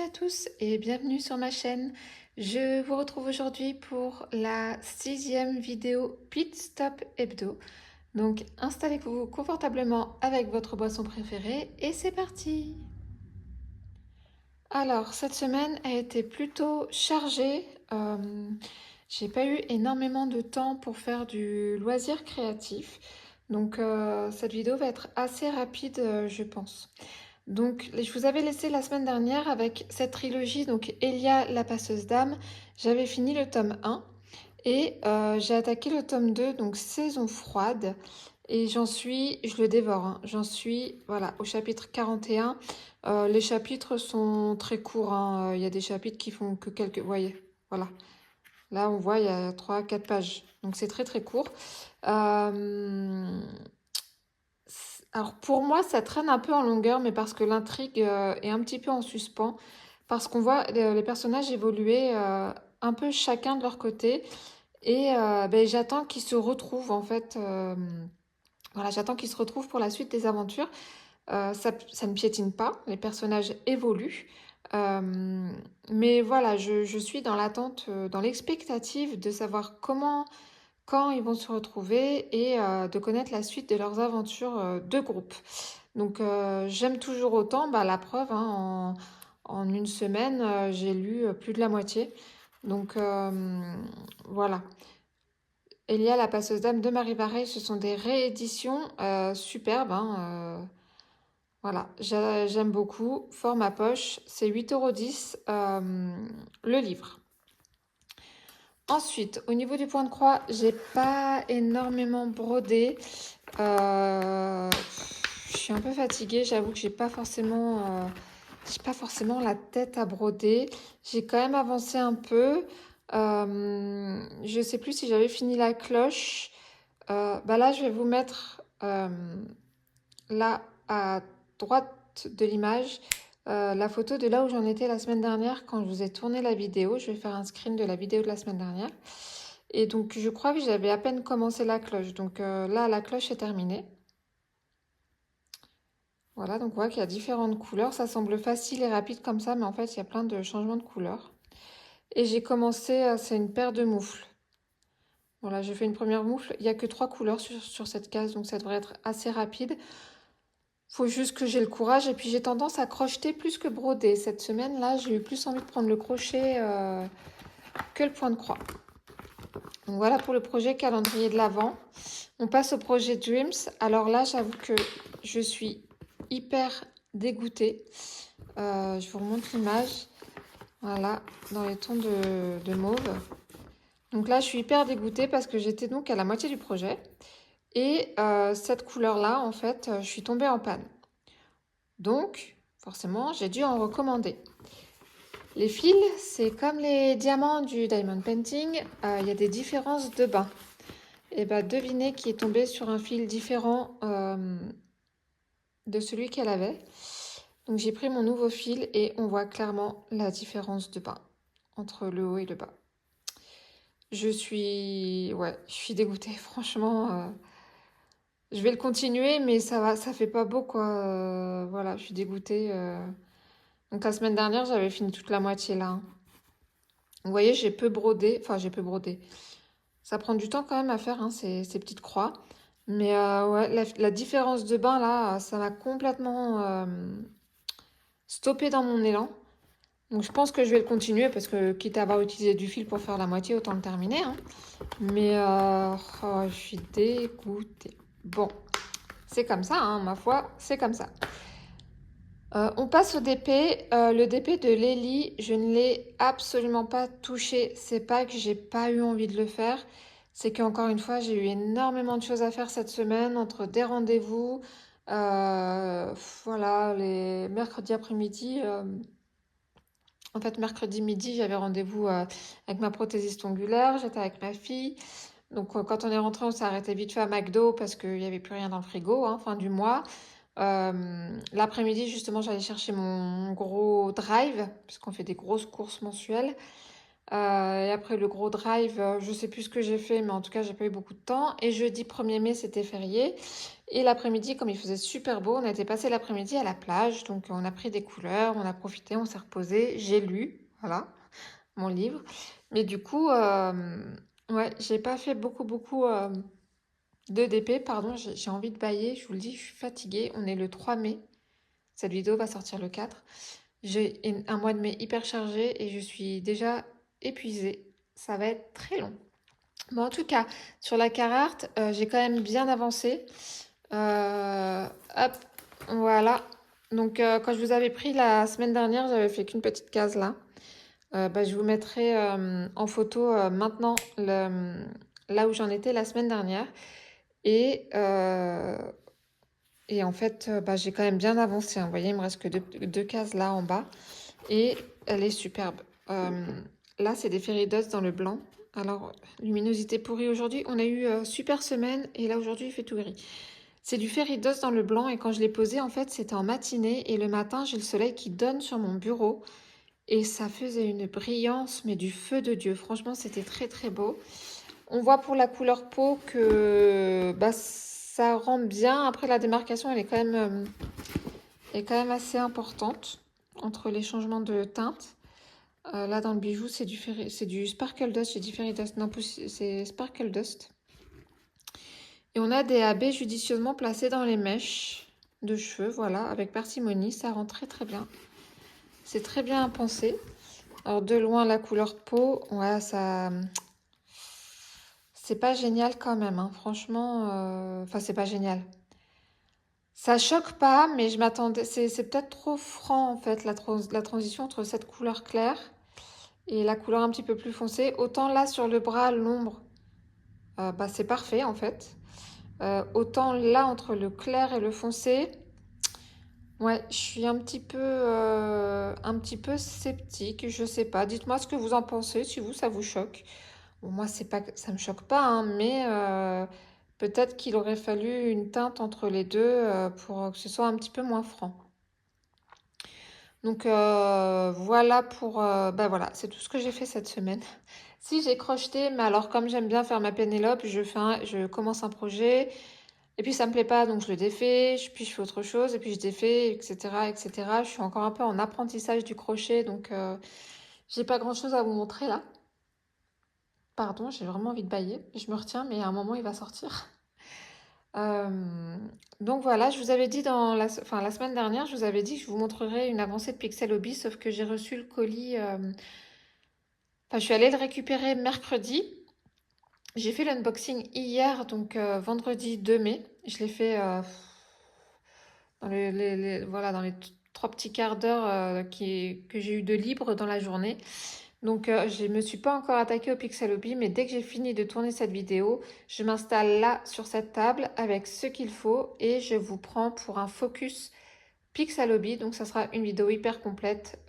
à tous et bienvenue sur ma chaîne. Je vous retrouve aujourd'hui pour la 6e vidéo Pit Stop Hebdo. Donc installez-vous confortablement avec votre boisson préférée et c'est parti! Alors cette semaine a été plutôt chargée. J'ai pas eu énormément de temps pour faire du loisir créatif. Donc cette vidéo va être assez rapide je pense. Donc, je vous avais laissé la semaine dernière avec cette trilogie, donc Elia, la passeuse d'âme. J'avais fini le tome 1 et j'ai attaqué le tome 2, donc saison froide. Et je le dévore, hein. J'en suis, voilà, au chapitre 41. Les chapitres sont très courts, hein. Il y a des chapitres qui font que quelques... Vous voyez, voilà. Là, on voit, il y a 3-4 pages. Donc, c'est très, très court. Alors pour moi, ça traîne un peu en longueur, mais parce que l'intrigue est un petit peu en suspens, parce qu'on voit les personnages évoluer un peu chacun de leur côté, et ben, j'attends qu'ils se retrouvent en fait. Voilà, j'attends qu'ils se retrouvent pour la suite des aventures. Ça ne piétine pas, les personnages évoluent, mais voilà, je suis dans l'attente, dans l'expectative de savoir comment quand ils vont se retrouver et de connaître la suite de leurs aventures de groupe. Donc j'aime toujours autant, bah, la preuve, hein, en une semaine, j'ai lu plus de la moitié. Donc voilà. Elia, la passeuse d'âme de Marie Varey, ce sont des rééditions superbes, hein, voilà, j'aime beaucoup. Format poche, c'est 8,10 € le livre. Ensuite, au niveau du point de croix, j'ai pas énormément brodé. Je suis un peu fatiguée, j'avoue que j'ai pas forcément la tête à broder. J'ai quand même avancé un peu. Je sais plus si j'avais fini la cloche. Bah là, je vais vous mettre là à droite de l'image la photo de là où j'en étais la semaine dernière quand je vous ai tourné la vidéo. Je vais faire un screen de la vidéo de la semaine dernière. Et donc, je crois que j'avais à peine commencé la cloche. Donc là, la cloche est terminée. Voilà, donc on voit qu'il y a différentes couleurs. Ça semble facile et rapide comme ça, mais en fait, il y a plein de changements de couleurs. Et j'ai commencé, c'est une paire de moufles. Voilà, j'ai fait une première moufle. Il n'y a que 3 couleurs sur cette case, donc ça devrait être assez rapide. Faut juste que j'ai le courage. Et puis, j'ai tendance à crocheter plus que broder. Cette semaine-là, j'ai eu plus envie de prendre le crochet que le point de croix. Donc voilà pour le projet calendrier de l'Avent. On passe au projet Dreams. Alors là, j'avoue que je suis hyper dégoûtée. Je vous remontre l'image. Voilà, dans les tons de mauve. Donc là, je suis hyper dégoûtée parce que j'étais donc à la moitié du projet. Et cette couleur-là, en fait, je suis tombée en panne. Donc, forcément, j'ai dû en recommander. Les fils, c'est comme les diamants du diamond painting, il y a des différences de bain. Et bah, devinez qui est tombé sur un fil différent de celui qu'elle avait. Donc j'ai pris mon nouveau fil et on voit clairement la différence de bain entre le haut et le bas. Je suis dégoûtée, franchement. Je vais le continuer, mais ça fait pas beau quoi. Voilà, je suis dégoûtée. Donc la semaine dernière, j'avais fini toute la moitié là, hein. Vous voyez, j'ai peu brodé. Enfin, j'ai peu brodé. Ça prend du temps quand même à faire, hein, ces petites croix. Mais ouais, la différence de bain, là, ça m'a complètement stoppé dans mon élan. Donc je pense que je vais le continuer parce que quitte à avoir utilisé du fil pour faire la moitié, autant le terminer, hein. Mais oh, je suis dégoûtée. Bon, c'est comme ça, hein, ma foi, c'est comme ça. On passe au DP. Le DP de Lélie, je ne l'ai absolument pas touché. C'est pas que j'ai pas eu envie de le faire. C'est qu'encore une fois, j'ai eu énormément de choses à faire cette semaine, entre des rendez-vous, voilà, les mercredis après-midi. En fait, mercredi midi, j'avais rendez-vous avec ma prothésiste ongulaire, j'étais avec ma fille. Donc quand on est rentré, on s'est arrêté vite fait à McDo parce qu'il n'y avait plus rien dans le frigo, hein, fin du mois. L'après-midi, justement, j'allais chercher mon gros drive, puisqu'on fait des grosses courses mensuelles. Et après le gros drive, je sais plus ce que j'ai fait, mais en tout cas, j'ai pas eu beaucoup de temps. Et jeudi 1er mai, c'était férié. Et l'après-midi, comme il faisait super beau, on a été passer l'après-midi à la plage. Donc, on a pris des couleurs, on a profité, on s'est reposé. J'ai lu, voilà, mon livre. Mais du coup, ouais, j'ai pas fait beaucoup de DP. Pardon, j'ai envie de bailler. Je vous le dis, je suis fatiguée. On est le 3 mai. Cette vidéo va sortir le 4. J'ai un mois de mai hyper chargé et je suis déjà épuisée. Ça va être très long. Bon, en tout cas, sur la Carhartt, j'ai quand même bien avancé. Hop, voilà. Donc, quand je vous avais pris la semaine dernière, j'avais fait qu'une petite case là. Bah, je vous mettrai en photo maintenant là où j'en étais la semaine dernière. Et, euh, et en fait, bah, j'ai quand même bien avancé, hein. Vous voyez, il me reste que deux cases là en bas. Et elle est superbe. Là, c'est des fairy dust dans le blanc. Alors, luminosité pourrie aujourd'hui. On a eu super semaine et là, aujourd'hui, il fait tout gris. C'est du fairy dust dans le blanc et quand je l'ai posé, en fait, c'était en matinée et le matin, j'ai le soleil qui donne sur mon bureau et ça faisait une brillance, mais du feu de Dieu. Franchement, c'était très, très beau. On voit pour la couleur peau que bah, ça rend bien. Après, la démarcation, est quand même assez importante entre les changements de teinte. Là, dans le bijou, c'est du Sparkle Dust. J'ai dit Fairy Dust. Non, c'est Sparkle Dust. Et on a des AB judicieusement placés dans les mèches de cheveux, voilà, avec parcimonie. Ça rend très très bien. C'est très bien pensé. Alors, de loin, la couleur peau, ouais, ça... C'est pas génial quand même, hein. Franchement, enfin, c'est pas génial. Ça choque pas, mais je m'attendais... C'est peut-être trop franc, en fait, la transition entre cette couleur claire et la couleur un petit peu plus foncée. Autant là, sur le bras, l'ombre, bah, c'est parfait, en fait. Autant là, entre le clair et le foncé, ouais, je suis un petit peu sceptique. Je sais pas. Dites-moi ce que vous en pensez, si vous, ça vous choque. Bon, moi, c'est pas, ça me choque pas, hein, mais peut-être qu'il aurait fallu une teinte entre les deux pour que ce soit un petit peu moins franc. Donc voilà pour, bah voilà, c'est tout ce que j'ai fait cette semaine. Si j'ai crocheté, mais alors comme j'aime bien faire ma Pénélope, je commence un projet, et puis ça me plaît pas, donc je le défais, puis je fais autre chose, et puis je défais, etc., etc. Je suis encore un peu en apprentissage du crochet, donc j'ai pas grand-chose à vous montrer là. Pardon, j'ai vraiment envie de bâiller. Je me retiens, mais à un moment il va sortir. Euh, donc voilà, je vous avais dit enfin, la semaine dernière, je vous avais dit que je vous montrerai une avancée de Pixel Hobby, sauf que j'ai reçu le colis. Enfin, je suis allée le récupérer mercredi. J'ai fait l'unboxing hier, donc vendredi 2 mai. Je l'ai fait dans voilà, dans les 3 petits quarts d'heure que j'ai eu de libre dans la journée. Donc je ne me suis pas encore attaquée au Pixel Hobby, mais dès que j'ai fini de tourner cette vidéo, je m'installe là sur cette table avec ce qu'il faut et je vous prends pour un focus Pixel Hobby. Donc ça sera une vidéo hyper complète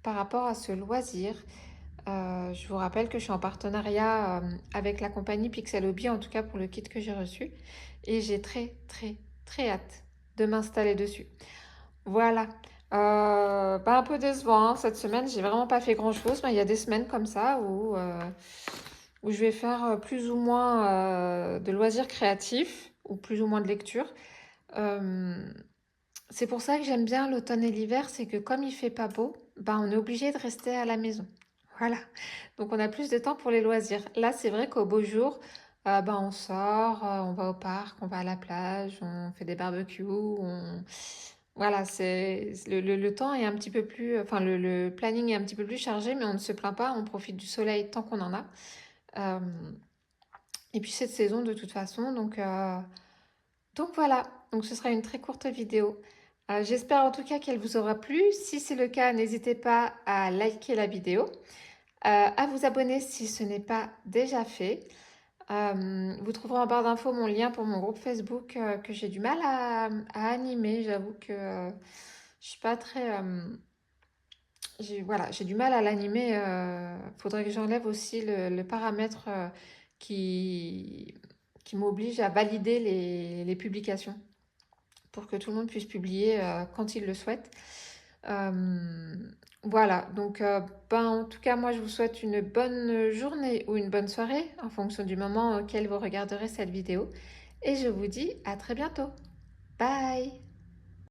par rapport à ce loisir. Je vous rappelle que je suis en partenariat avec la compagnie Pixel Hobby, en tout cas pour le kit que j'ai reçu. Et j'ai très très très hâte de m'installer dessus. Voilà. Bah, un peu décevant, hein. Cette semaine, j'ai vraiment pas fait grand-chose. Il y a des semaines comme ça où je vais faire plus ou moins de loisirs créatifs ou plus ou moins de lecture. Euh, c'est pour ça que j'aime bien l'automne et l'hiver, c'est que comme il fait pas beau, bah, on est obligé de rester à la maison. Voilà. Donc on a plus de temps pour les loisirs. Là, c'est vrai qu'au beau jour, bah, on sort, on va au parc, on va à la plage, on fait des barbecues, voilà, le temps est un petit peu plus, enfin le planning est un petit peu plus chargé, mais on ne se plaint pas, on profite du soleil tant qu'on en a. Euh, et puis cette saison de toute façon, donc voilà, donc ce sera une très courte vidéo. J'espère en tout cas qu'elle vous aura plu. Si c'est le cas, n'hésitez pas à liker la vidéo, à vous abonner si ce n'est pas déjà fait. Vous trouverez en barre d'infos mon lien pour mon groupe Facebook que j'ai du mal à animer. J'avoue que je suis pas très... voilà, j'ai du mal à l'animer. Faudrait que j'enlève aussi le paramètre qui, qui m'oblige à valider les publications pour que tout le monde puisse publier quand il le souhaite. Euh, Voilà, donc ben, en tout cas, moi, je vous souhaite une bonne journée ou une bonne soirée en fonction du moment auquel vous regarderez cette vidéo. Et je vous dis à très bientôt. Bye!